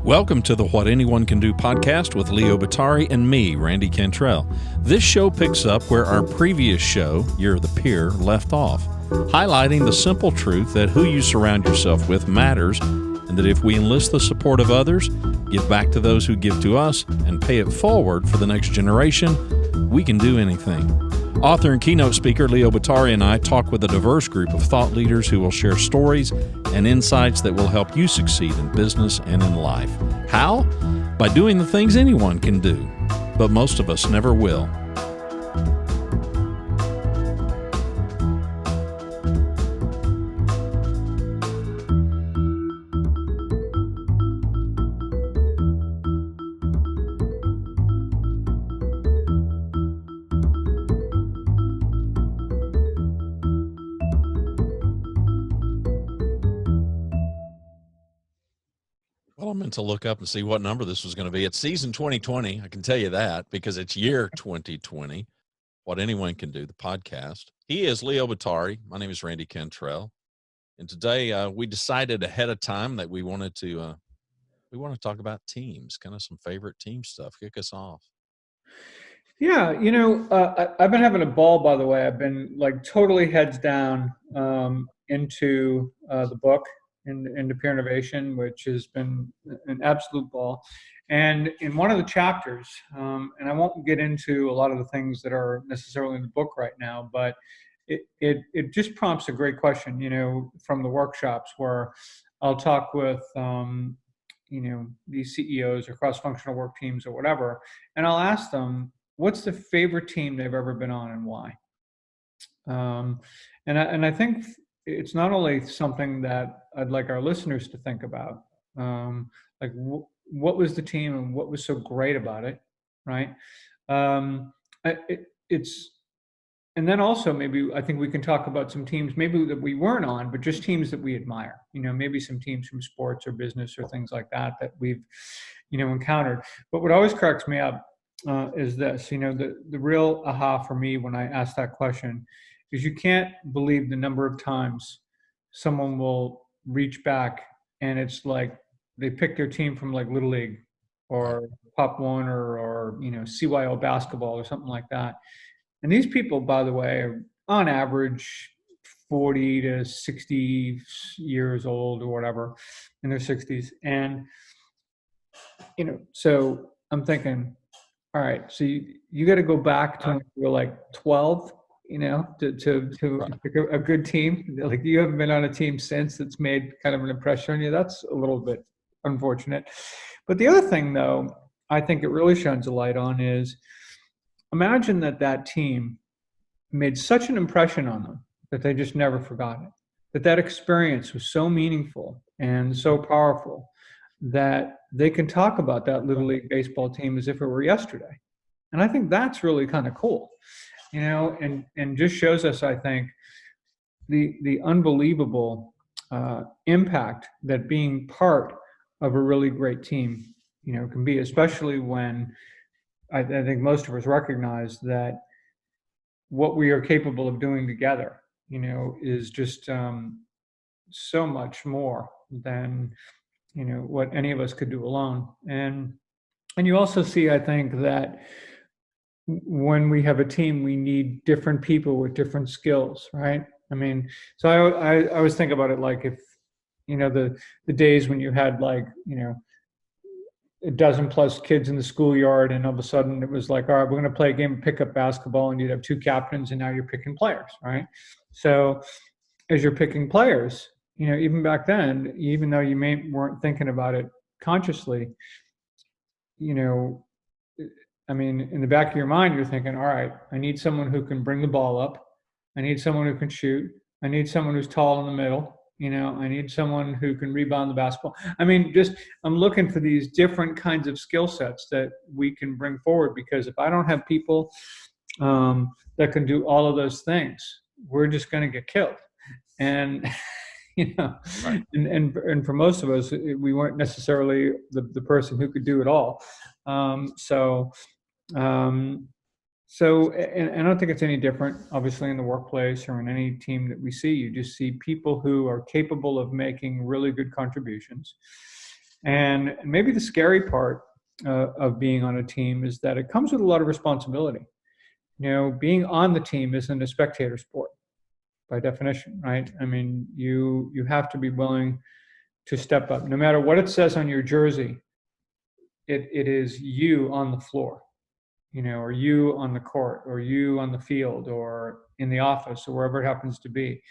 Welcome to the What Anyone Can Do podcast with Leo Batari and me, Randy Cantrell. This show picks up where our previous show, You're the Peer, left off, highlighting the simple truth that who you surround yourself with matters, and that if we enlist the support of others, give back to those who give to us, and pay it forward for the next generation, we can do anything. Author and keynote speaker Leo Batari and I talk with a diverse group of thought leaders who will share stories and insights that will help you succeed in business and in life. How? By doing the things anyone can do, but most of us never will. Well, I meant to look up and see what number this was going to be. It's season 2020. I can tell you that because it's year 2020. What Anyone Can Do, the podcast. He is Leo Batari. My name is Randy Cantrell. And today we decided ahead of time that we want to talk about teams, kind of some favorite team stuff. Kick us off. Yeah, I've been having a ball, by the way. I've been like totally heads down into the book, into Peer Innovation, which has been an absolute ball. And in one of the chapters, and I won't get into a lot of the things that are necessarily in the book right now, but it just prompts a great question, from the workshops where I'll talk with, these CEOs or cross-functional work teams or whatever, and I'll ask them, what's the favorite team they've ever been on and why? And I think it's not only something that I'd like our listeners to think about, what was the team and what was so great about it, right? And then also maybe I think we can talk about some teams maybe that we weren't on, but just teams that we admire. Maybe some teams from sports or business or things like that we've, encountered. But what always cracks me up is this, the real aha for me when I ask that question is you can't believe the number of times someone will reach back and it's like they pick their team from like Little League or Pop Warner or CYO basketball or something like that. And these people, by the way, are on average 40 to 60 years old or whatever, in their 60s. And, so I'm thinking, all right, so you got to go back to when you were like 12, to pick a good team. Like you haven't been on a team since that's made kind of an impression on you. That's a little bit unfortunate. But the other thing, though, I think it really shines a light on is imagine that team made such an impression on them that they just never forgot it. That experience was so meaningful and so powerful that they can talk about that Little League baseball team as if it were yesterday. And I think that's really kind of cool, and just shows us, I think, the unbelievable impact that being part of a really great team, can be, especially when I think most of us recognize that what we are capable of doing together, is just so much more than, what any of us could do alone. And you also see, I think, that when we have a team, we need different people with different skills, right? I mean, so I always think about it like if, the days when you had like, a dozen plus kids in the schoolyard and all of a sudden it was like, all right, we're going to play a game of pickup basketball and you'd have two captains and now you're picking players, right? So as you're picking players, even back then, even though you weren't thinking about it consciously, I mean, in the back of your mind, you're thinking, all right, I need someone who can bring the ball up. I need someone who can shoot. I need someone who's tall in the middle. I need someone who can rebound the basketball. I mean, I'm looking for these different kinds of skill sets that we can bring forward, because if I don't have people that can do all of those things, we're just going to get killed. And, right. and for most of us, we weren't necessarily the person who could do it all. So, and I don't think it's any different, obviously, in the workplace or in any team that we see. You just see people who are capable of making really good contributions. And maybe the scary part of being on a team is that it comes with a lot of responsibility. Being on the team isn't a spectator sport by definition, right? I mean, you have to be willing to step up. No matter what it says on your jersey, it is you on the floor, or you on the court, or you on the field, or in the office, or wherever it happens to be.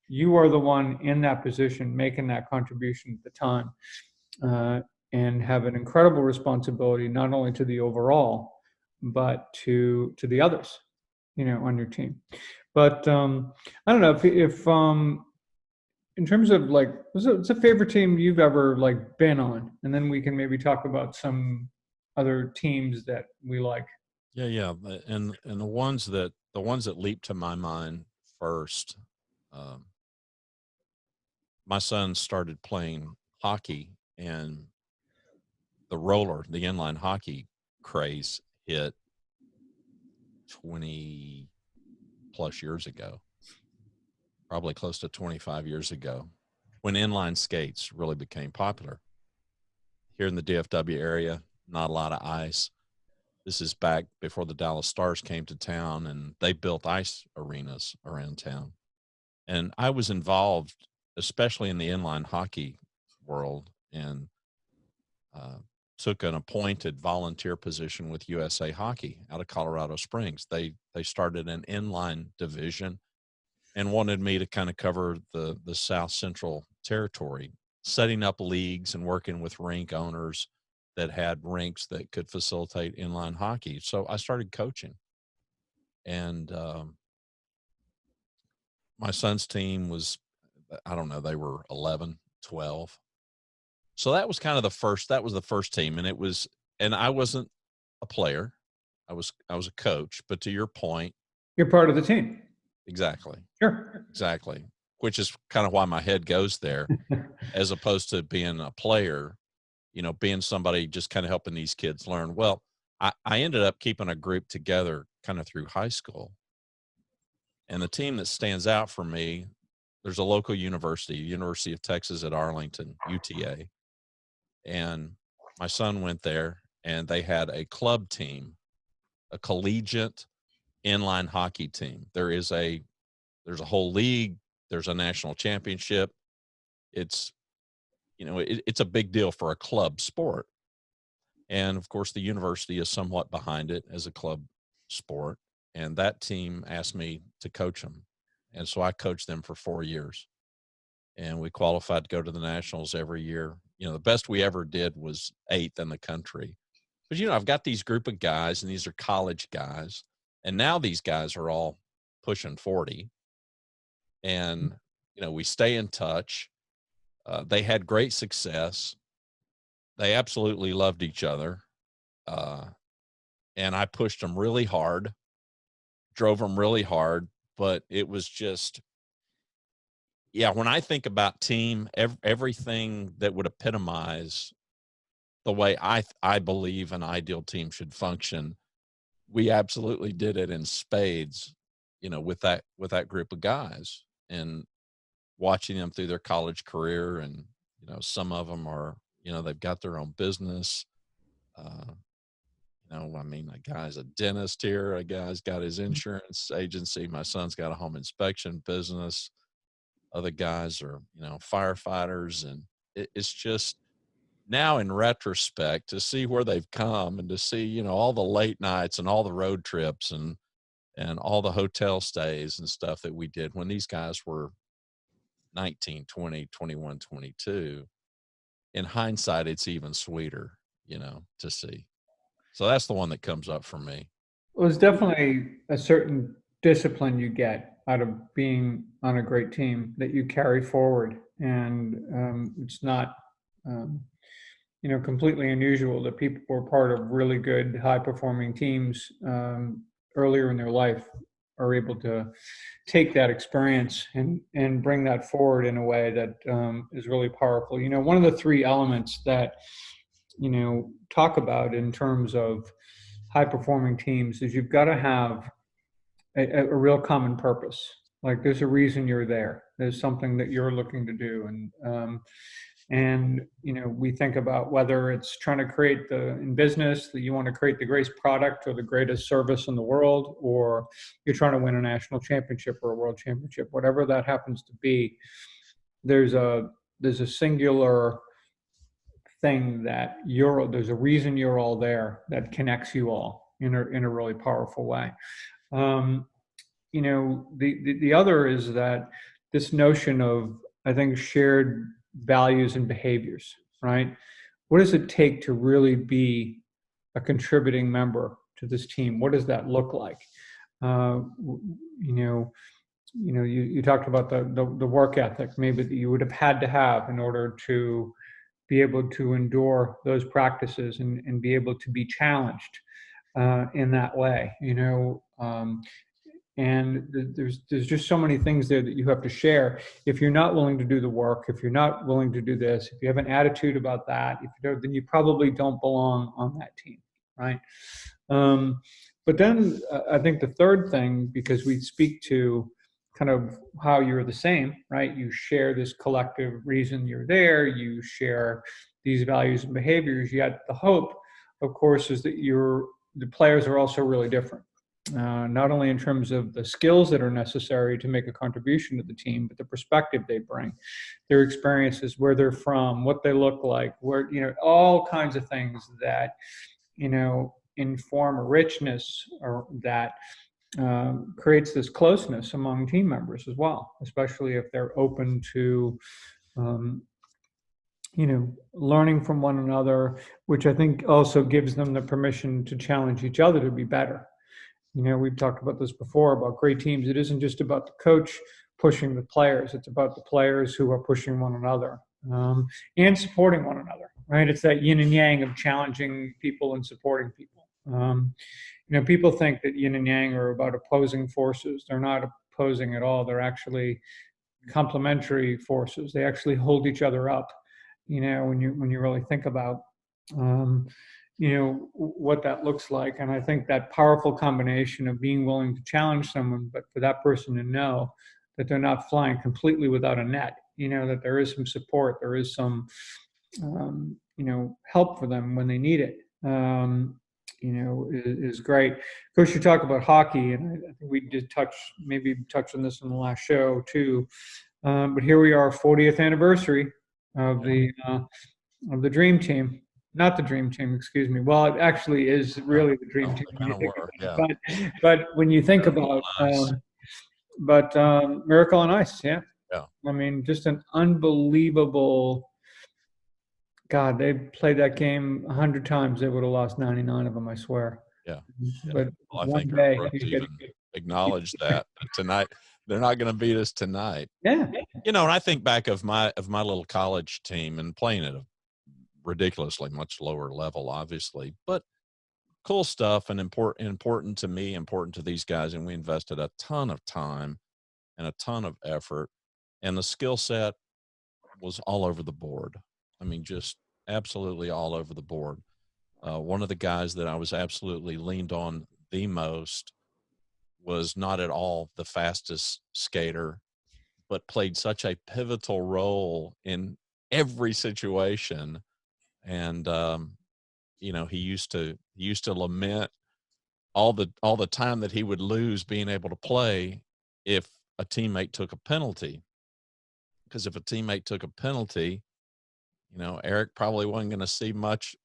You are the one in that position making that contribution at the time, and have an incredible responsibility not only to the overall, but to the others, on your team. But I don't know if in terms of like, what's a favorite team you've ever like been on, and then we can maybe talk about some other teams that we like. Yeah. And the ones that leap to my mind first, um, my son started playing hockey, and the inline hockey craze hit 20 plus years ago, probably close to 25 years ago, when inline skates really became popular. Here in the DFW area, not a lot of ice. This is back before the Dallas Stars came to town, and they built ice arenas around town. And I was involved, especially in the inline hockey world, and uh, took an appointed volunteer position with USA Hockey out of Colorado Springs. They started an inline division and wanted me to kind of cover the South Central territory, setting up leagues and working with rink owners that had rinks that could facilitate inline hockey. So I started coaching, and my son's team was, I don't know, they were 11, 12. So that was the first team. And I wasn't a player. I was a coach, but to your point, You're part of the team. exactly. Sure. Exactly. Which is kind of why my head goes there, as opposed to being a player, being somebody just kind of helping these kids learn. Well, I ended up keeping a group together kind of through high school. And the team that stands out for me, there's a local university, University of Texas at Arlington, UTA. And my son went there, and they had a club team, a collegiate inline hockey team. There's a whole league, there's a national championship. It's, it's a big deal for a club sport. And of course, the university is somewhat behind it as a club sport. And that team asked me to coach them. And so I coached them for 4 years. And we qualified to go to the nationals every year. The best we ever did was 8th in the country. But, I've got these group of guys, and these are college guys. And now these guys are all pushing 40. And, we stay in touch. They had great success. They absolutely loved each other. And I pushed them really hard, drove them really hard, but it was just, when I think about team, everything that would epitomize the way I believe an ideal team should function, we absolutely did it in spades, with that group of guys, and watching them through their college career. And, some of them are, they've got their own business. A guy's a dentist here. A guy's got his insurance agency. My son's got a home inspection business. Other guys are, firefighters. And it's just, now in retrospect, to see where they've come, and to see, all the late nights and all the road trips and all the hotel stays and stuff that we did when these guys were 19, 20, 21, 22. In hindsight, it's even sweeter, to see. So that's the one that comes up for me. Well, there's definitely a certain discipline you get out of being on a great team that you carry forward. And it's not, completely unusual that people who are part of really good, high-performing teams earlier in their life are able to take that experience and bring that forward in a way that is really powerful. One of the 3 elements that, talk about in terms of high-performing teams is you've got to have a real common purpose. Like, there's a reason you're there. There's something that you're looking to do. And And, we think about whether it's trying to create in business that you want to create the greatest product or the greatest service in the world, or you're trying to win a national championship or a world championship, whatever that happens to be. There's a singular thing that there's a reason you're all there that connects you all in a really powerful way. The other is that this notion of, I think, shared values and behaviors, right? What does it take to really be a contributing member to this team? What does that look like? You talked about the work ethic maybe that you would have had to have in order to be able to endure those practices and be able to be challenged in that way. And there's just so many things there that you have to share. If you're not willing to do the work, if you're not willing to do this, if you have an attitude about that, if you don't, then you probably don't belong on that team, right? But then I think the third thing, because we speak to kind of how you're the same, right? You share this collective reason you're there, you share these values and behaviors, yet the hope, of course, is that the players are also really different. Not only in terms of the skills that are necessary to make a contribution to the team, but the perspective they bring, their experiences, where they're from, what they look like, all kinds of things that, inform a richness or that creates this closeness among team members as well, especially if they're open to, learning from one another, which I think also gives them the permission to challenge each other to be better. We've talked about this before about great teams. It isn't just about the coach pushing the players. It's about the players who are pushing one another and supporting one another, right? It's that yin and yang of challenging people and supporting people. People think that yin and yang are about opposing forces. They're not opposing at all. They're actually complementary forces. They actually hold each other up, when you really think about what that looks like. And I think that powerful combination of being willing to challenge someone, but for that person to know that they're not flying completely without a net, that there is some support, there is some, help for them when they need it, is great. Of course, you talk about hockey, and I think we did touch on this in the last show too. But here we are, 40th anniversary of the Dream Team. Not the Dream Team, excuse me. Well, it actually is really the Dream Team. But when you think about, Miracle on Ice, yeah. I mean, just an unbelievable. God, they played that game 100 times. They would have lost 99 of them, I swear. Yeah. But well, I think our Brooks even acknowledged that tonight. They're not going to beat us tonight. Yeah. And I think back of my little college team and playing at a ridiculously much lower level, obviously, but cool stuff and important to me, important to these guys. And we invested a ton of time and a ton of effort, and the skill set was all over the board. I mean, just absolutely all over the board. One of the guys that I was absolutely leaned on the most was not at all the fastest skater, but played such a pivotal role in every situation. And, he used to lament all the time that he would lose being able to play if a teammate took a penalty. Because if a teammate took a penalty, Eric probably wasn't going to see much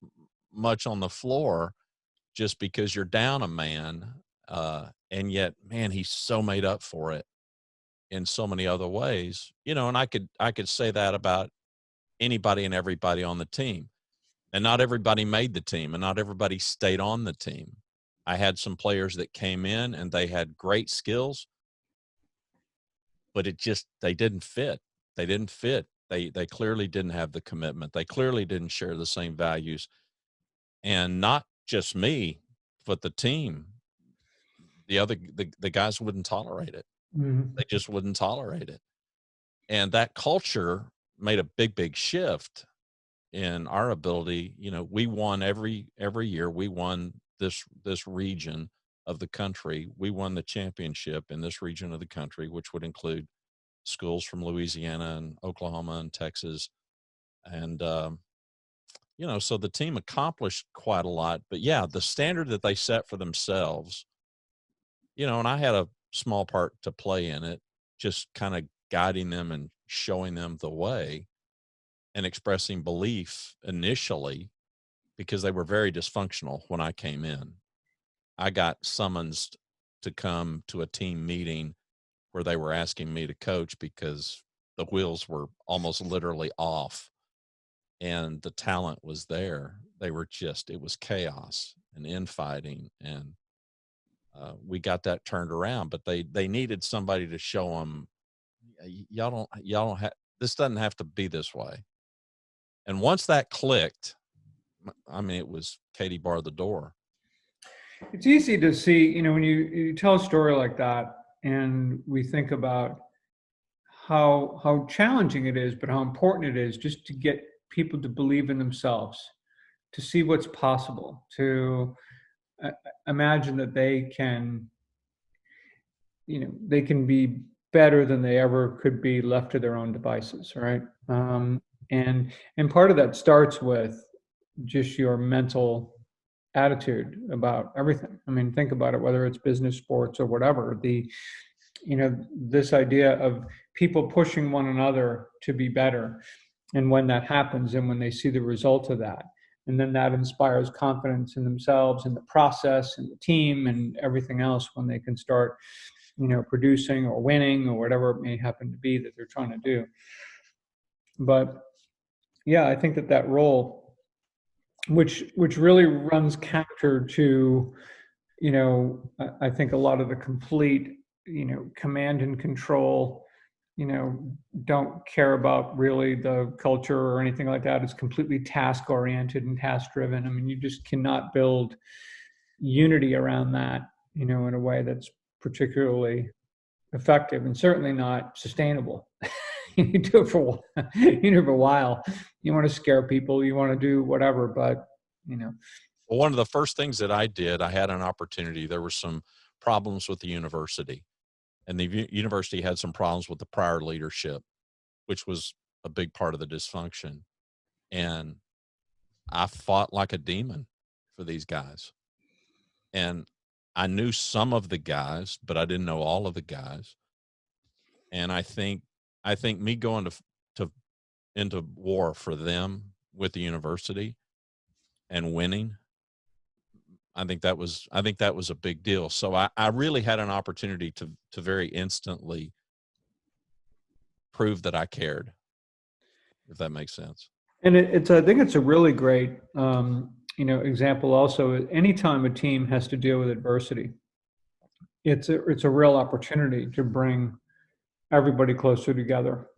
on the floor just because you're down a man. And yet, man, he's so made up for it in so many other ways, and I could say that about anybody and everybody on the team. And not everybody made the team, and not everybody stayed on the team. I had some players that came in and they had great skills, but they didn't fit. They didn't fit. They clearly didn't have the commitment. They clearly didn't share the same values. And not just me, but the team. The guys wouldn't tolerate it. Mm-hmm. They just wouldn't tolerate it. And that culture made a big shift in our ability. We won every year. We won this region of the country. We won the championship in this region of the country, which would include schools from Louisiana and Oklahoma and Texas. And, so the team accomplished quite a lot. But yeah, the standard that they set for themselves, and I had a small part to play in it, just kind of guiding them and showing them the way and expressing belief initially because they were very dysfunctional when I came in. I got summonsed to come to a team meeting where they were asking me to coach because the wheels were almost literally off and the talent was there. They were it was chaos and infighting. And we got that turned around, but they needed somebody to show them, y'all don't have, this doesn't have to be this way. And once that clicked, I mean, it was Katie bar the door. It's easy to see, when you tell a story like that, and we think about how challenging it is, but how important it is just to get people to believe in themselves, to see what's possible, to imagine that they can, they can be better than they ever could be left to their own devices, right? And part of that starts with just your mental attitude about everything. I mean, think about it, whether it's business, sports, or whatever. This idea of people pushing one another to be better. And when that happens and when they see the result of that, and then that inspires confidence in themselves and the process and the team and everything else when they can start, producing or winning or whatever it may happen to be that they're trying to do. But yeah, I think that role, which really runs counter to, I think a lot of the complete, command and control, don't care about really the culture or anything like that. It's completely task oriented and task driven. I mean, you just cannot build unity around that, in a way that's particularly effective and certainly not sustainable. You do it for a while. You want to scare people, you want to do whatever, but Well, one of the first things that I did, I had an opportunity. There were some problems with the university, and the university had some problems with the prior leadership, which was a big part of the dysfunction. And I fought like a demon for these guys. And I knew some of the guys, but I didn't know all of the guys. And I think me going to into war for them with the university and winning, I think that was a big deal. So I really had an opportunity to very instantly prove that I cared, if that makes sense. And I think it's a really great, example also. Anytime a team has to deal with adversity, it's a real opportunity to bring everybody closer together.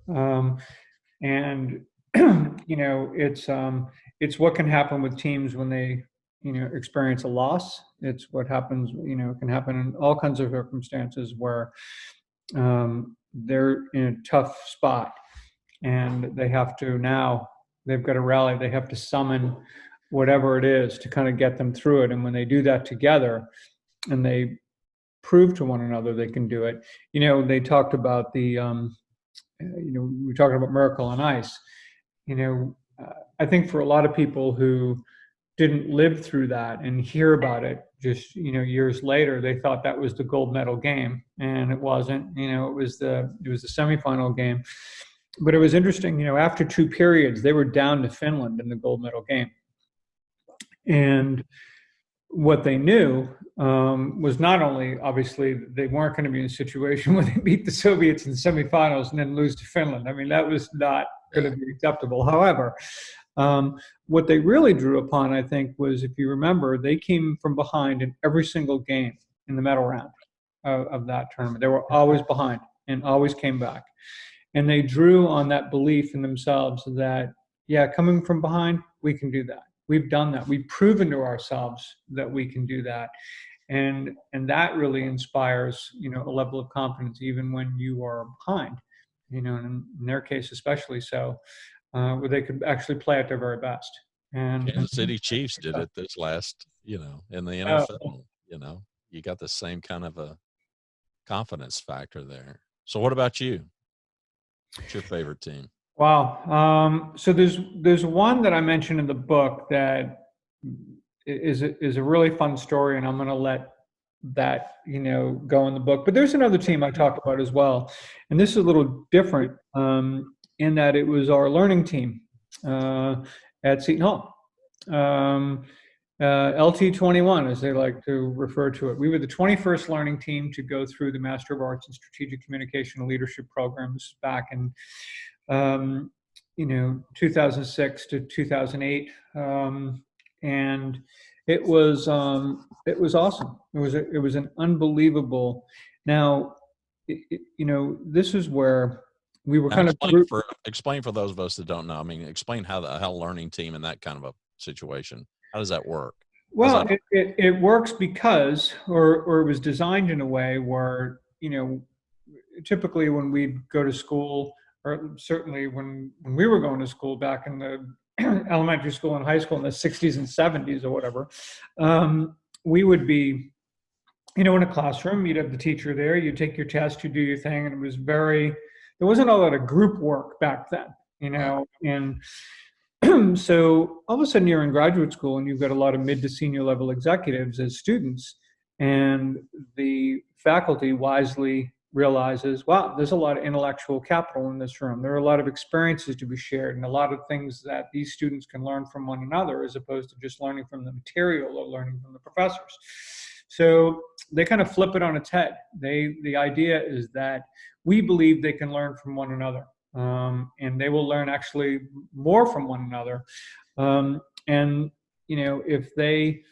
And it's what can happen with teams when they experience a loss. It's what happens, can happen in all kinds of circumstances where they're in a tough spot and they've got to rally, they have to summon whatever it is to kind of get them through it. And when they do that together and they prove to one another they can do it, they talked about we talked about Miracle on Ice. I think for a lot of people who didn't live through that and hear about it just years later, they thought that was the gold medal game, and it wasn't. It was the semifinal game. But it was interesting. After 2 periods, they were down to Finland in the gold medal game, and what they knew was not only obviously they weren't going to be in a situation where they beat the Soviets in the semifinals and then lose to Finland. I mean, that was not going to be acceptable. However, what they really drew upon, I think, was, if you remember, they came from behind in every single game in the medal round of that tournament. They were always behind and always came back. And they drew on that belief in themselves that, yeah, coming from behind, we can do that. We've done that. We've proven to ourselves that we can do that. And that really inspires, a level of confidence even when you are behind, and in their case especially so, where they could actually play at their very best. And Kansas City Chiefs did it this last, in the NFL, you got the same kind of a confidence factor there. So what about you? What's your favorite team? Wow. So there's one that I mentioned in the book that is a really fun story, and I'm going to let that go in the book. But there's another team I talk about as well, and this is a little different in that it was our learning team at Seton Hall. LT21, as they like to refer to it. We were the 21st learning team to go through the Master of Arts in Strategic Communication and Leadership programs back in, 2006 to 2008, and it was awesome. It was an unbelievable. Now, this is where we were Now, kind of explain for those of us that don't know. I mean, explain how the learning team in that kind of a situation. How does that work? Well, it works because, or it was designed in a way where, typically when we'd go to school, or certainly when we were going to school back in the elementary school and high school in the 60s and 70s or whatever, we would be, in a classroom, you'd have the teacher there, you'd take your test, you do your thing, and there wasn't a lot of group work back then, and so all of a sudden you're in graduate school and you've got a lot of mid to senior level executives as students, and the faculty wisely realizes, wow, there's a lot of intellectual capital in this room. There are a lot of experiences to be shared and a lot of things that these students can learn from one another as opposed to just learning from the material or learning from the professors. So they kind of flip it on its head. The idea is that we believe they can learn from one another. And they will learn actually more from one another. And, if they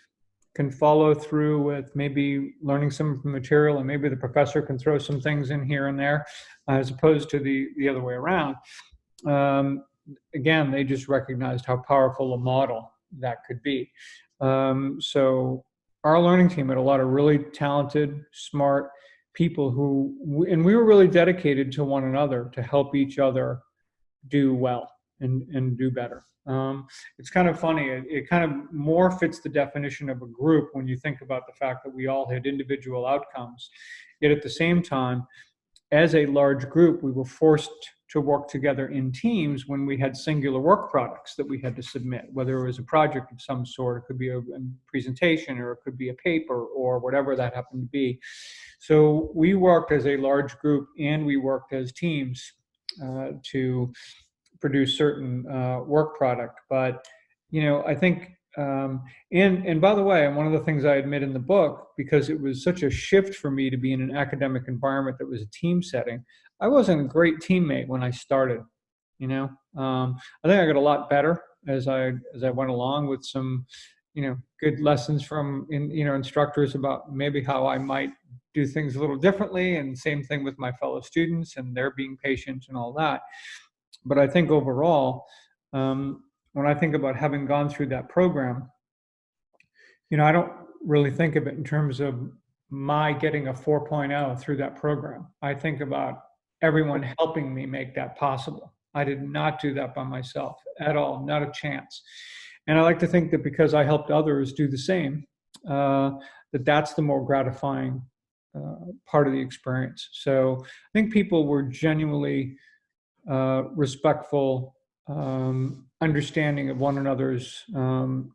can follow through with maybe learning some material and maybe the professor can throw some things in here and there, as opposed to the other way around. Again, they just recognized how powerful a model that could be. So our learning team had a lot of really talented, smart people and we were really dedicated to one another to help each other do well and do better. It's kind of funny. It kind of more fits the definition of a group when you think about the fact that we all had individual outcomes. Yet at the same time, as a large group, we were forced to work together in teams when we had singular work products that we had to submit, whether it was a project of some sort, it could be a presentation, or it could be a paper, or whatever that happened to be. So we worked as a large group and we worked as teams to produce certain work product. But, I think, and by the way, and one of the things I admit in the book, because it was such a shift for me to be in an academic environment that was a team setting, I wasn't a great teammate when I started. I think I got a lot better as I went along with some, good lessons from instructors about maybe how I might do things a little differently, and same thing with my fellow students and their being patient and all that. But I think overall, when I think about having gone through that program, I don't really think of it in terms of my getting a 4.0 through that program. I think about everyone helping me make that possible. I did not do that by myself at all, not a chance. And I like to think that because I helped others do the same, that's the more gratifying part of the experience. So I think people were genuinely respectful, understanding of one another's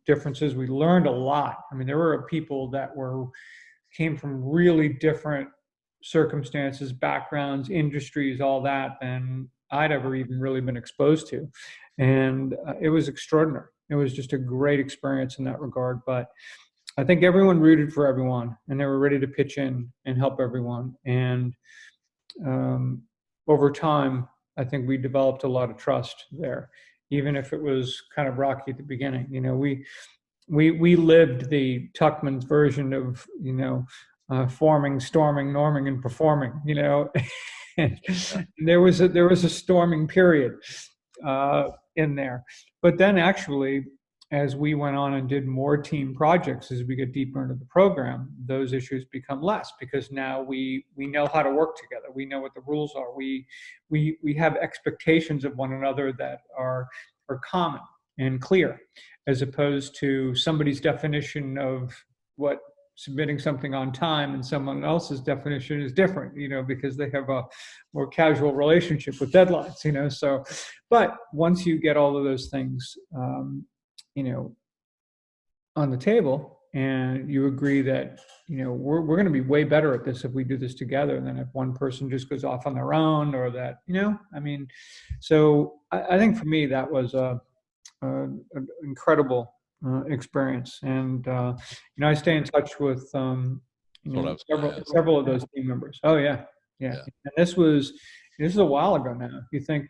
differences. We learned a lot. I mean, there were people that came from really different circumstances, backgrounds, industries, all that, than I'd ever even really been exposed to. And it was extraordinary. It was just a great experience in that regard. But I think everyone rooted for everyone, and they were ready to pitch in and help everyone. And over time, I think we developed a lot of trust there, even if it was kind of rocky at the beginning. We lived the Tuckman's version of, forming, storming, norming, and performing. And there was a storming period in there, but then actually, as we went on and did more team projects, as we get deeper into the program, those issues become less, because now we know how to work together. We know what the rules are. We have expectations of one another that are common and clear, as opposed to somebody's definition of what submitting something on time, and someone else's definition is different, because they have a more casual relationship with deadlines, so, but once you get all of those things, on the table, and you agree that, we're going to be way better at this if we do this together than if one person just goes off on their own, or that, so I think for me, that was an incredible experience. And, I stay in touch with, several of those team members. Oh yeah. Yeah. And this is a while ago now. You think,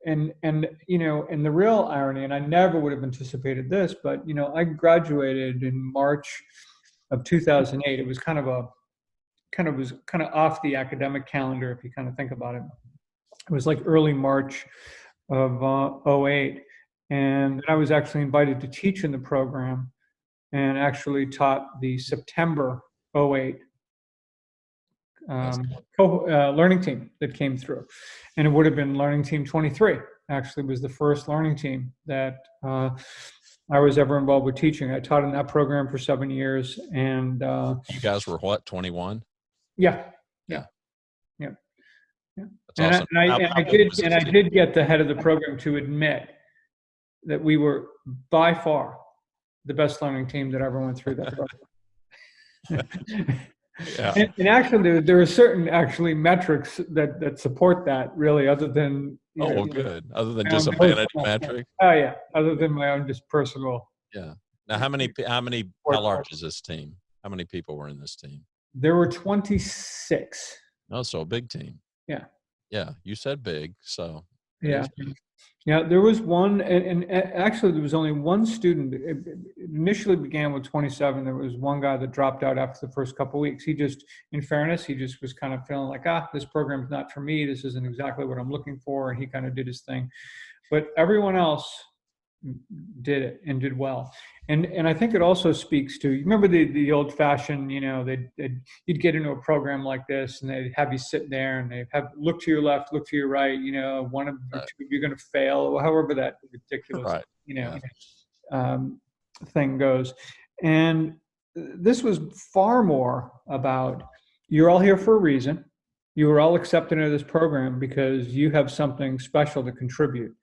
and the real irony, and I never would have anticipated this, but, I graduated in March of 2008. It was kind of off the academic calendar, if you kind of think about it. It was like early March of 2008. And I was actually invited to teach in the program, and actually taught the September 2008 learning team that came through. And it would have been learning team 23, actually was the first learning team that I was ever involved with teaching. I taught in that program for 7 years. And you guys were what, 21? Yeah. That's awesome. And I did get the head of the program to admit that we were by far the best learning team that ever went through that program. Yeah. And actually, there are certain metrics that support that, really, other than good. Other than just a managed metric. Oh yeah, other than my own just personal. Yeah. Now, how large is this team? How many people were in this team? There were 26. Oh, so a big team. Yeah. Yeah, you said big, so. Yeah. Yeah, there was one, and actually there was only one student. It initially began with 27. There was one guy that dropped out after the first couple of weeks. He just, in fairness, he just was kind of feeling like, this program's not for me. This isn't exactly what I'm looking for. And he kind of did his thing. But everyone else did it and did well. And I think it also speaks to, you remember the old fashioned, you'd get into a program like this and they'd have you sit there and they'd have look to your left, look to your right, one of the two, you're going to fail, or however that ridiculous, thing goes. And this was far more about, you're all here for a reason. You were all accepted into this program because you have something special to contribute.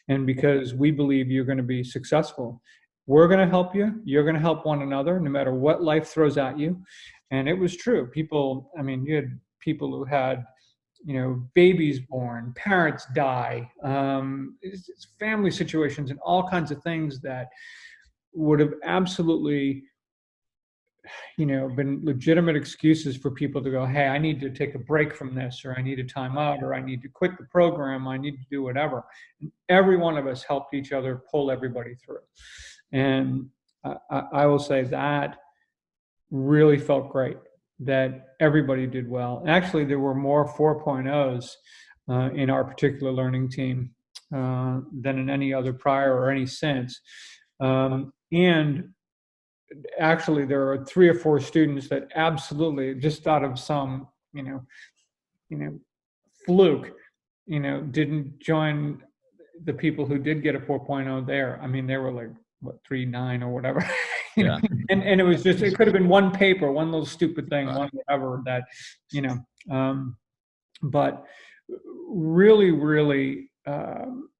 And because we believe you're going to be successful. We're going to help you. You're going to help one another, no matter what life throws at you. And it was true. You had people who had, babies born, parents die, family situations, and all kinds of things that would have absolutely, been legitimate excuses for people to go, hey, I need to take a break from this, or I need a time out, or I need to quit the program, I need to do whatever. And every one of us helped each other pull everybody through. And I will say that really felt great, that everybody did well. Actually, there were more 4.0s in our particular learning team than in any other prior or any since. And actually, there are 3 or 4 students that absolutely, just out of some, fluke, didn't join the people who did get a 4.0 there. I mean, they were like, 3.9 or whatever. Yeah. And it was just, it could have been one paper, one little stupid thing, one whatever that, but really, really,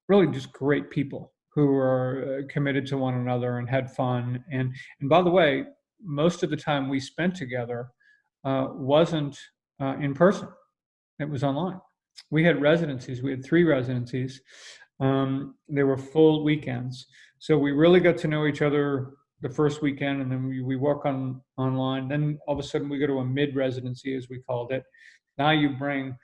really just great people who were committed to one another and had fun. And by the way, most of the time we spent together wasn't in person. It was online. We had residencies. We had 3 residencies. They were full weekends. So we really got to know each other the first weekend, and then we work online. Then all of a sudden we go to a mid-residency, as we called it. Now you bring,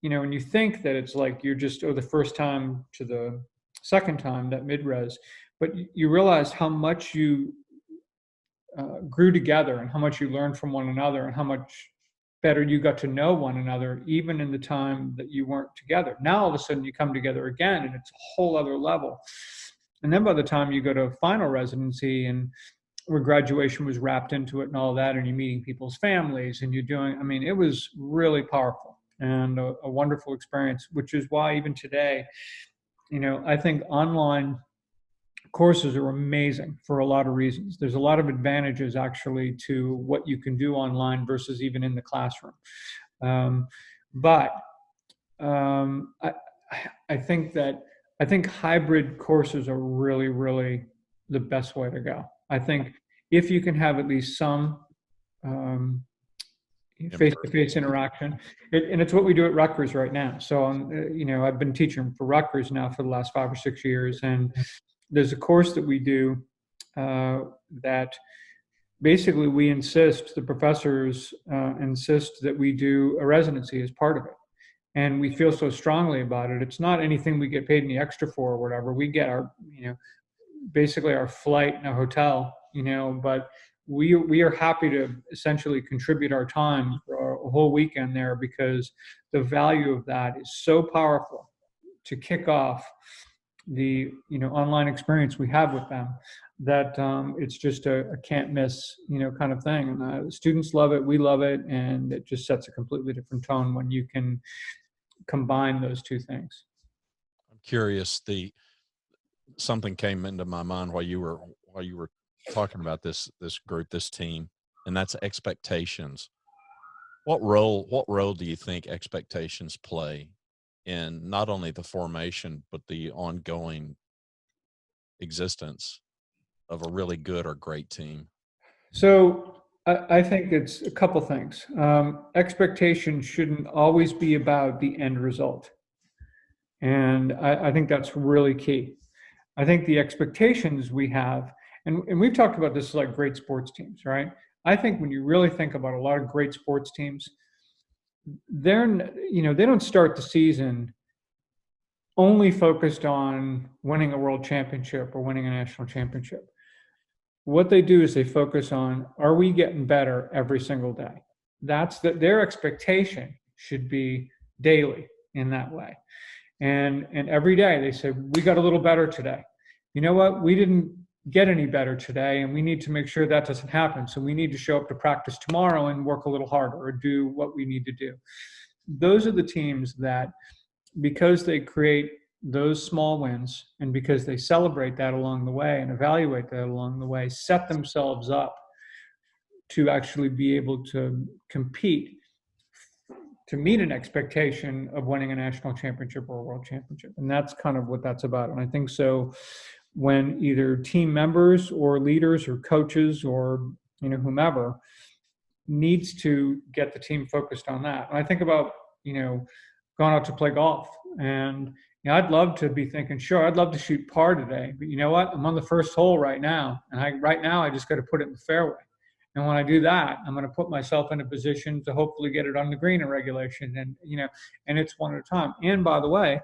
and you think that it's like you're just, the first time to the second time, that mid-res, but you realize how much you grew together and how much you learned from one another and how much better you got to know one another, even in the time that you weren't together. Now all of a sudden you come together again, and it's a whole other level. And then by the time you go to final residency, and where graduation was wrapped into it and all that, and you're meeting people's families and you're doing, it was really powerful and a wonderful experience, which is why even today, I think online courses are amazing for a lot of reasons. There's a lot of advantages actually to what you can do online versus even in the classroom. Um, but I, I think that I think hybrid courses are really, really the best way to go. I think if you can have at least some um, face-to-face interaction, and it's what we do at Rutgers right now. So, I've been teaching for Rutgers now for the last 5 or 6 years, and there's a course that we do that basically we insist, the professors insist that we do a residency as part of it. And we feel so strongly about it. It's not anything we get paid any extra for or whatever. We get our, basically our flight and a hotel, but we are happy to essentially contribute our time for a whole weekend there because the value of that is so powerful to kick off the online experience we have with them that it's just a can't miss kind of thing. And students love it, we love it, and it just sets a completely different tone when you can combine those two things. I'm curious. Something came into my mind while you were talking about this group, this team, and that's expectations. What role do you think expectations play in not only the formation but the ongoing existence of a really good or great team? So I think it's a couple things. Expectations shouldn't always be about the end result. And I think that's really key. I think the expectations we have, and we've talked about this like great sports teams, right? I think when you really think about a lot of great sports teams, they don't start the season only focused on winning a world championship or winning a national championship. What they do is they focus on, are we getting better every single day? That's their expectation should be daily in that way. And every day they say, we got a little better today. You know what? We didn't get any better today, and we need to make sure that doesn't happen. So we need to show up to practice tomorrow and work a little harder or do what we need to do. Those are the teams that, because they create those small wins and because they celebrate that along the way and evaluate that along the way, set themselves up to actually be able to compete, to meet an expectation of winning a national championship or a world championship. And that's kind of what that's about. And I think so when either team members or leaders or coaches or whomever needs to get the team focused on that. And I think about going out to play golf, and I'd love to be thinking, sure, I'd love to shoot par today, but you know what? I'm on the first hole right now, and I just got to put it in the fairway. And when I do that, I'm going to put myself in a position to hopefully get it on the green in regulation, and it's one at a time. And by the way,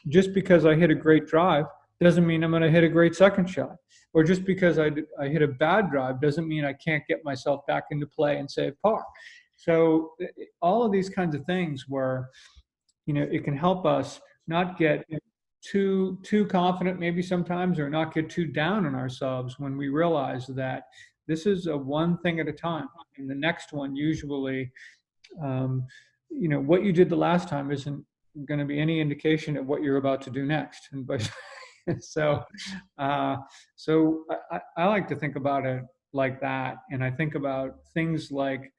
just because I hit a great drive doesn't mean I'm going to hit a great second shot. Or just because I hit a bad drive doesn't mean I can't get myself back into play and save par. So all of these kinds of things where, it can help us not get too confident maybe sometimes, or not get too down on ourselves when we realize that this is a one thing at a time. And the next one usually, what you did the last time isn't going to be any indication of what you're about to do next. And but so I like to think about it like that. And I think about things like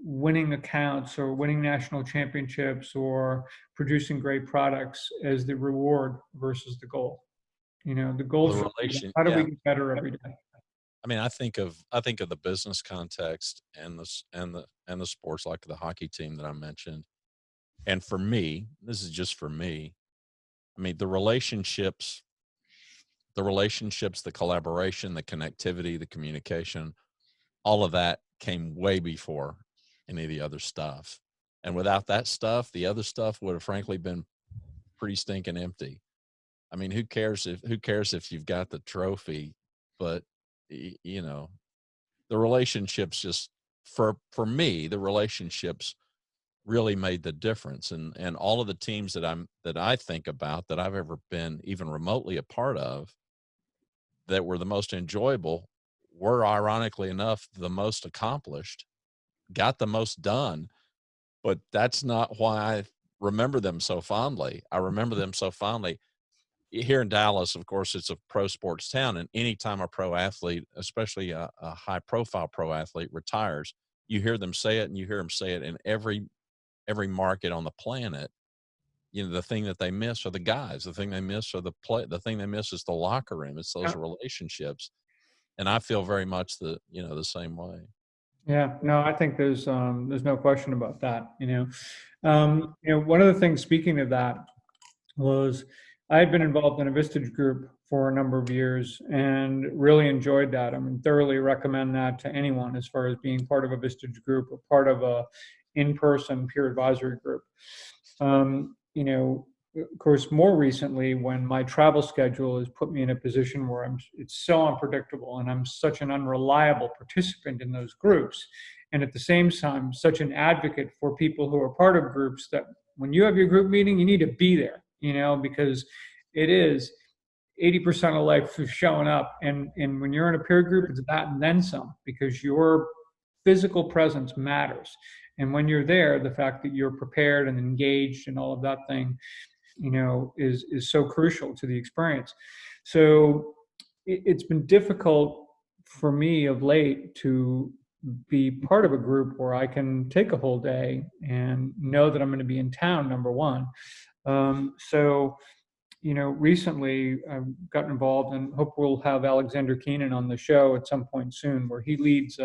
winning accounts or winning national championships or producing great products as the reward versus the goal. The goal is how do we get better every day? I mean, I think of the business context and the sports, like the hockey team that I mentioned. And for me, this is just for me. I mean, the relationships, the collaboration, the connectivity, the communication, all of that came way before any of the other stuff. And without that stuff, the other stuff would have frankly been pretty stinking empty. I mean, who cares if you've got the trophy, but the relationships just for me, the relationships really made the difference. And all of the teams that I think about that I've ever been even remotely a part of that were the most enjoyable were, ironically enough, the most accomplished, got the most done. But that's not why I remember them so fondly. I remember them so fondly. here in Dallas, of course, it's a pro sports town, and anytime a pro athlete, especially a high profile pro athlete, retires, you hear them say it, and you hear them say it in every market on the planet. The thing that they miss are the guys. The thing they miss are the play. The thing they miss is the locker room. It's those Yeah. relationships, and I feel very much the same way. Yeah, no, I think there's no question about that. One of the things, speaking of that, was I had been involved in a Vistage group for a number of years and really enjoyed that. I mean, thoroughly recommend that to anyone as far as being part of a Vistage group or part of a in-person peer advisory group. Of course, more recently, when my travel schedule has put me in a position where it's so unpredictable and I'm such an unreliable participant in those groups. And at the same time, such an advocate for people who are part of groups that when you have your group meeting, you need to be there, because it is 80% of life is showing up. And when you're in a peer group, it's that and then some, because your physical presence matters. And when you're there, the fact that you're prepared and engaged and all of that thing, is so crucial to the experience. So it's been difficult for me of late to be part of a group where I can take a whole day and know that I'm going to be in town, number one. Recently I've gotten involved, and hope we'll have Alexander Keenan on the show at some point soon, where he leads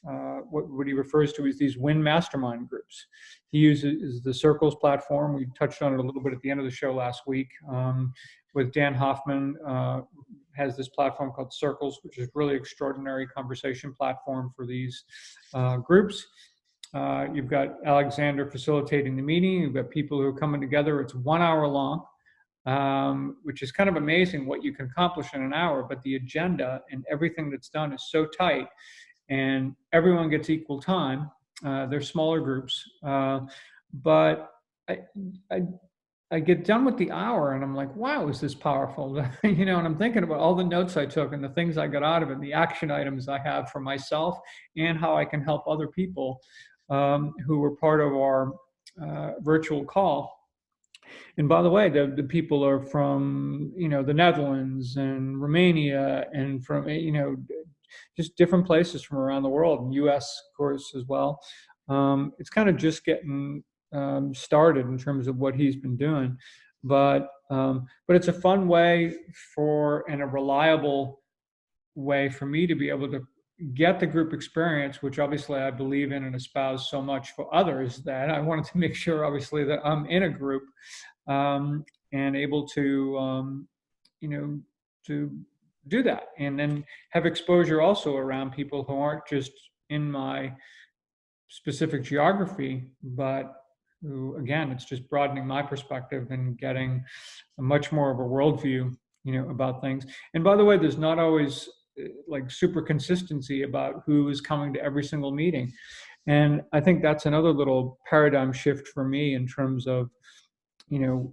what he refers to as these Win Mastermind groups. He uses the Circles platform. We touched on it a little bit at the end of the show last week with Dan Hoffman. Has this platform called Circles, which is really extraordinary conversation platform for these groups. You've got Alexander facilitating the meeting. You've got people who are coming together. It's 1 hour long, which is kind of amazing what you can accomplish in an hour, but the agenda and everything that's done is so tight, and everyone gets equal time. They're smaller groups, but I get done with the hour and I'm like, wow, is this powerful? And I'm thinking about all the notes I took and the things I got out of it, the action items I have for myself, and how I can help other people who were part of our virtual call. And by the way, the people are from, the Netherlands and Romania and from, just different places from around the world, and US, of course, as well. It's kind of just getting started in terms of what he's been doing, but it's a fun way and a reliable way for me to be able to get the group experience, which obviously I believe in and espouse so much for others, that I wanted to make sure, obviously, that I'm in a group and able to, to do that, and then have exposure also around people who aren't just in my specific geography, but who, again, it's just broadening my perspective and getting a much more of a worldview, about things. And by the way, there's not always like super consistency about who is coming to every single meeting. And I think that's another little paradigm shift for me in terms of, on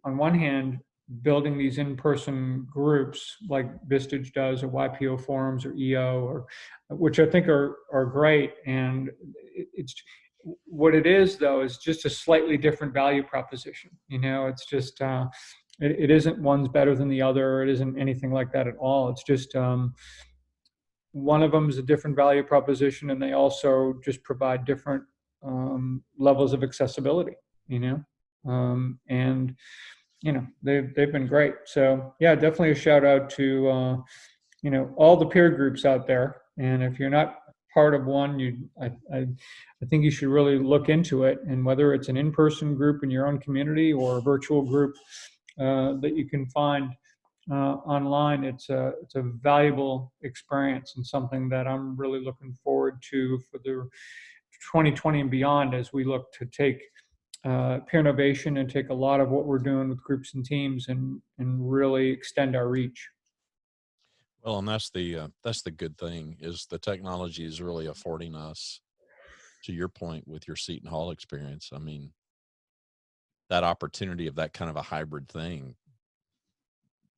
one hand, building these in-person groups like Vistage does, or YPO forums, or EO, or which I think are great. And it's what it is, though, is just a slightly different value proposition. It's just it isn't one's better than the other. It isn't anything like that at all. It's just one of them is a different value proposition, and they also just provide different levels of accessibility. And they've been great. So yeah, definitely a shout out to all the peer groups out there. And if you're not part of one, I think you should really look into it. And whether it's an in-person group in your own community or a virtual group that you can find online, it's a valuable experience, and something that I'm really looking forward to for the 2020 and beyond, as we look to take peer innovation and take a lot of what we're doing with groups and teams and really extend our reach. Well, and that's the good thing, is the technology is really affording us, to your point with your Seton Hall experience. I mean, that opportunity of that kind of a hybrid thing,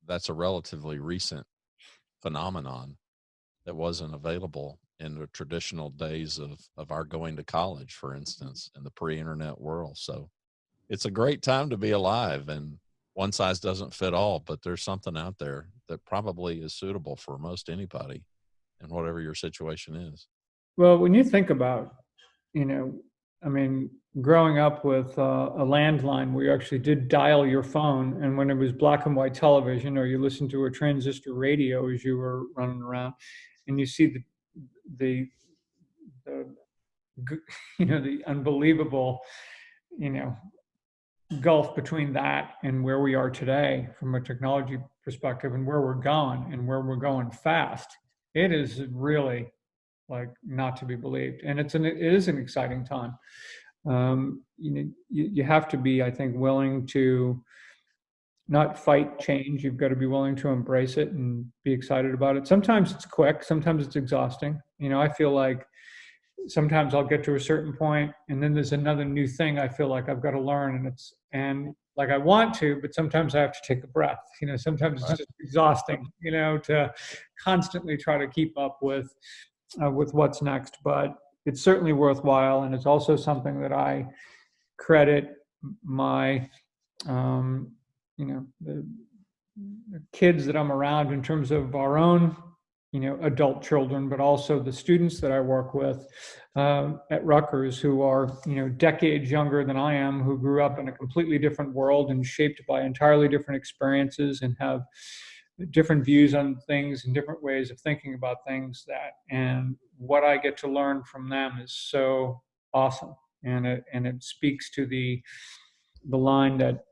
that's a relatively recent phenomenon that wasn't available in the traditional days of our going to college, for instance, in the pre-internet world. So it's a great time to be alive. And one size doesn't fit all, but there's something out there that probably is suitable for most anybody and whatever your situation is. Well, when you think about, you know, I mean, growing up with a landline where you actually did dial your phone, and when it was black and white television, or you listened to a transistor radio as you were running around, and you see the, the the unbelievable, you know, gulf between that and where we are today from a technology perspective, and where we're going fast. It is really like not to be believed, and it is an exciting time. You have to be, I think, willing to not fight change. You've got to be willing to embrace it and be excited about it. Sometimes it's quick, sometimes it's exhausting. I feel like sometimes I'll get to a certain point and then there's another new thing I feel like I've got to learn, and like I want to, but sometimes I have to take a breath. Sometimes it's just exhausting, to constantly try to keep up with what's next. But it's certainly worthwhile, and it's also something that I credit my the kids that I'm around in terms of our own adult children, but also the students that I work with at Rutgers, who are decades younger than I am, who grew up in a completely different world and shaped by entirely different experiences and have different views on things and different ways of thinking about things. And what I get to learn from them is so awesome, and it speaks to the line that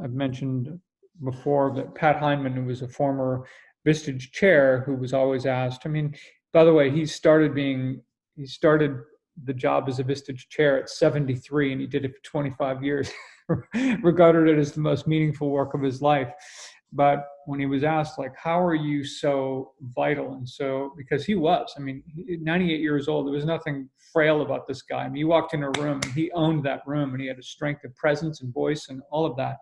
I've mentioned before, that Pat Heineman, who was a former Vistage chair, who was always asked. I mean, by the way, he started the job as a Vistage chair at 73, and he did it for 25 years, regarded it as the most meaningful work of his life. But when he was asked, like, how are you so vital? And so, because he was, 98 years old, there was nothing frail about this guy. I mean, he walked in a room and he owned that room, and he had a strength of presence and voice and all of that.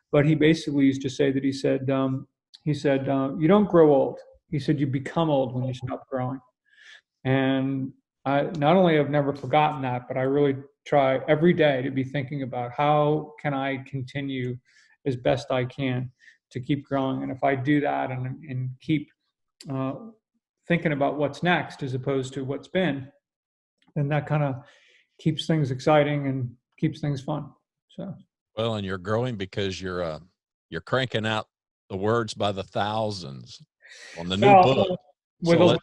But he basically used to say that he said, you don't grow old. He said, you become old when you stop growing. And I not only have never forgotten that, but I really try every day to be thinking about how can I continue as best I can to keep growing. And if I do that and keep thinking about what's next as opposed to what's been, then that kind of keeps things exciting and keeps things fun. So. Well, and you're growing because you're cranking out the words by the thousands on the new book. So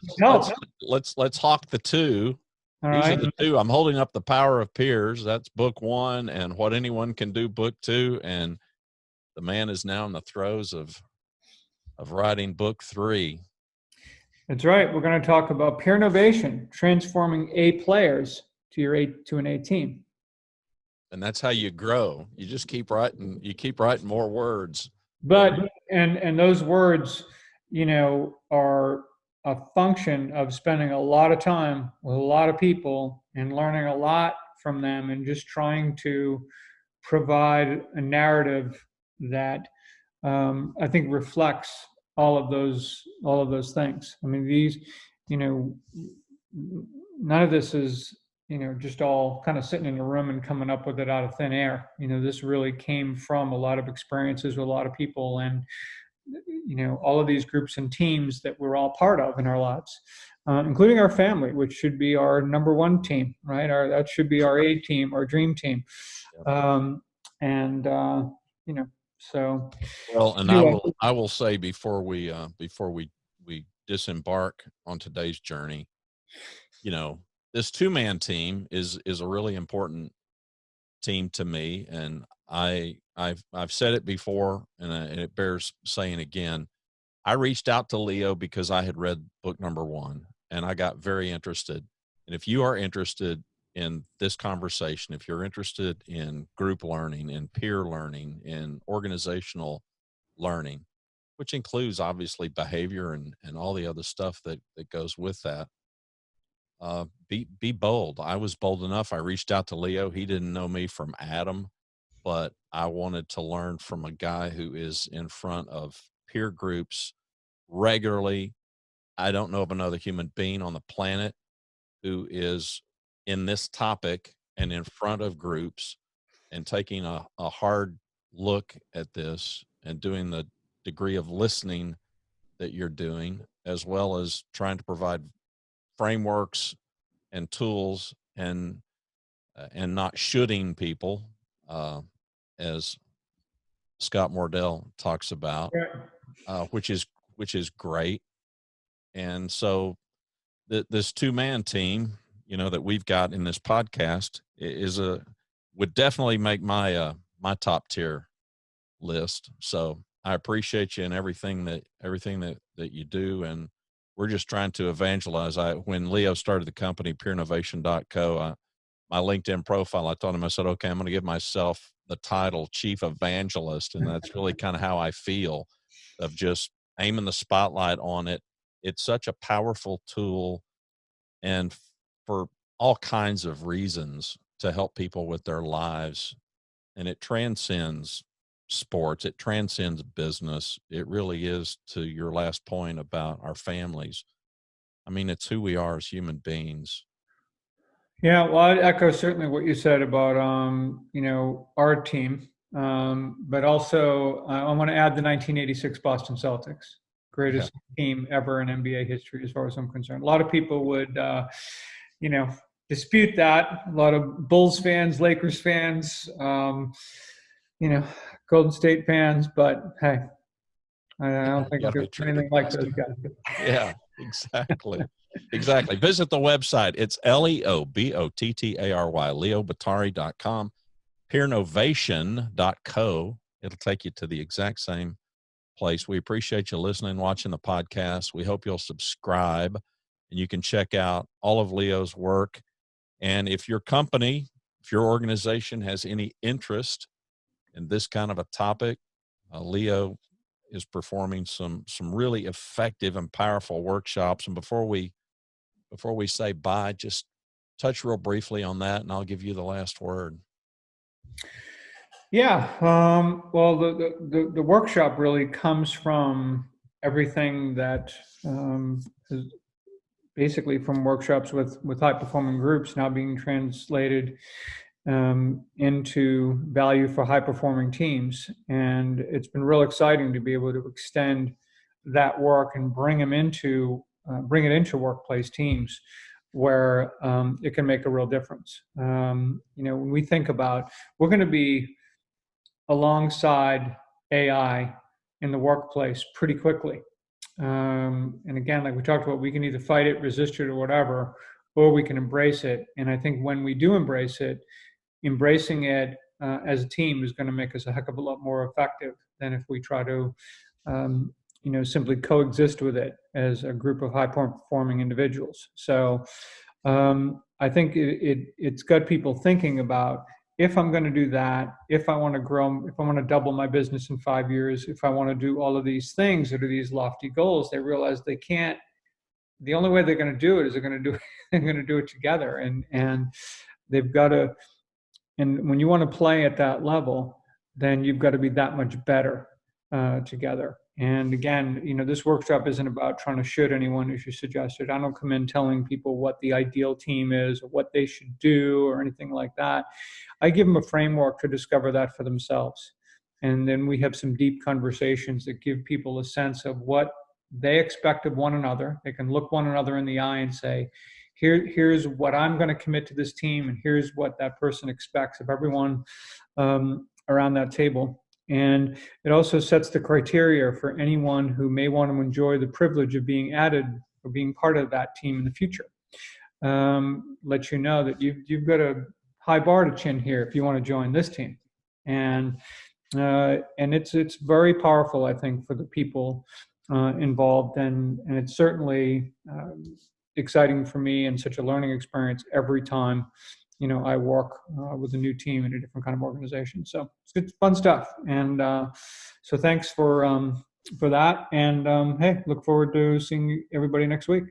let's hawk the two. All These right. are the two. I'm holding up The Power of Peers. That's book 1, and What Anyone Can Do, book 2. And the man is now in the throes of writing book 3. That's right. We're going to talk about peer innovation, transforming A players to an A team. And that's how you grow. You just keep writing. You keep writing more words. But and those words, are a function of spending a lot of time with a lot of people and learning a lot from them, and just trying to provide a narrative that I think reflects all of those things. I mean, these, none of this is just all kind of sitting in a room and coming up with it out of thin air. This really came from a lot of experiences with a lot of people, and all of these groups and teams that we're all part of in our lives, including our family, which should be our number one team, right? That should be our A team, our dream team. So. Well, and I will say before we disembark on today's journey, this 2-man team is a really important team to me, and I've said it before, and it bears saying again. I reached out to Leo because I had read book number 1, and I got very interested. And if you are interested in this conversation, if you're interested in group learning, in peer learning, in organizational learning, which includes obviously behavior and all the other stuff that goes with that, be bold. I was bold enough. I reached out to Leo. He didn't know me from Adam, but I wanted to learn from a guy who is in front of peer groups regularly. I don't know of another human being on the planet who is in this topic and in front of groups and taking a hard look at this and doing the degree of listening that you're doing, as well as trying to provide frameworks and tools and not shooting people, as Scott Mordell talks about, which is great. And so this 2-man team, that we've got in this podcast would definitely make my top tier list. So I appreciate you and everything that you do. And we're just trying to evangelize. When Leo started the company, peernovation.co, my LinkedIn profile, I told him, I said, okay, I'm going to give myself the title Chief Evangelist. And that's really kind of how I feel, of just aiming the spotlight on it. It's such a powerful tool, and for all kinds of reasons, to help people with their lives. And it transcends sports. It transcends business. It really is, to your last point about our families. I mean, it's who we are as human beings. Yeah, well, I'd echo certainly what you said about, our team. But also, I want to add the 1986 Boston Celtics, greatest team ever in NBA history, as far as I'm concerned. A lot of people would, dispute that. A lot of Bulls fans, Lakers fans, Golden State fans. But hey, I don't think there's anything like those guys. Yeah, exactly. Exactly. Visit the website. It's LeoBottary, leobottary.com, peernovation.co. It'll take you to the exact same place. We appreciate you listening, watching the podcast. We hope you'll subscribe, and you can check out all of Leo's work. And if your company, if your organization has any interest in this kind of a topic, Leo is performing some really effective and powerful workshops. And before we say bye, just touch real briefly on that, and I'll give you the last word. Yeah. Well, the workshop really comes from everything that is basically from workshops with high performing groups now being translated into value for high performing teams. And it's been real exciting to be able to extend that work and bring it into workplace teams where it can make a real difference. When we think about, we're going to be alongside AI in the workplace pretty quickly. And again, like we talked about, we can either fight it, resist it, or whatever, or we can embrace it. And I think when we do embrace it, embracing it as a team is going to make us a heck of a lot more effective than if we try to simply coexist with it as a group of high performing individuals. So I think it's got people thinking about, if I'm going to do that, if I want to grow, if I want to double my business in 5 years, if I want to do all of these things that are these lofty goals, they realize they can't. The only way they're going to do it is they're going to do it together, and they've got to. And when you want to play at that level, then you've got to be that much better together. And again, this workshop isn't about trying to shoot anyone, as you suggested. I don't come in telling people what the ideal team is or what they should do or anything like that. I give them a framework to discover that for themselves. And then we have some deep conversations that give people a sense of what they expect of one another. They can look one another in the eye and say, here's what I'm going to commit to this team, and here's what that person expects of everyone around that table. And it also sets the criteria for anyone who may want to enjoy the privilege of being added or being part of that team in the future. Let you know that you've got a high bar to chin here if you want to join this team. And it's very powerful, I think, for the people involved. And it's certainly exciting for me and such a learning experience every time I work with a new team in a different kind of organization. So it's good, fun stuff. And so thanks for that. And hey, look forward to seeing everybody next week.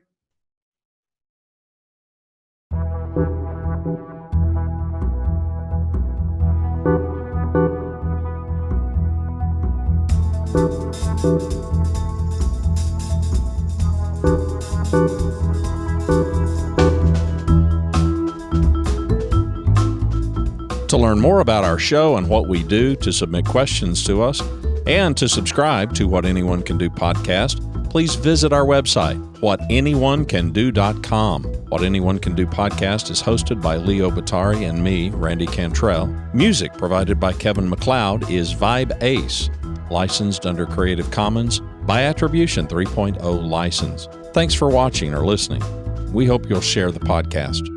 To learn more about our show and what we do, to submit questions to us, and to subscribe to What Anyone Can Do podcast, please visit our website, whatanyonecando.com. What Anyone Can Do podcast is hosted by Leo Batari and me, Randy Cantrell. Music provided by Kevin MacLeod is Vibe Ace, licensed under Creative Commons by Attribution 3.0 license. Thanks for watching or listening. We hope you'll share the podcast.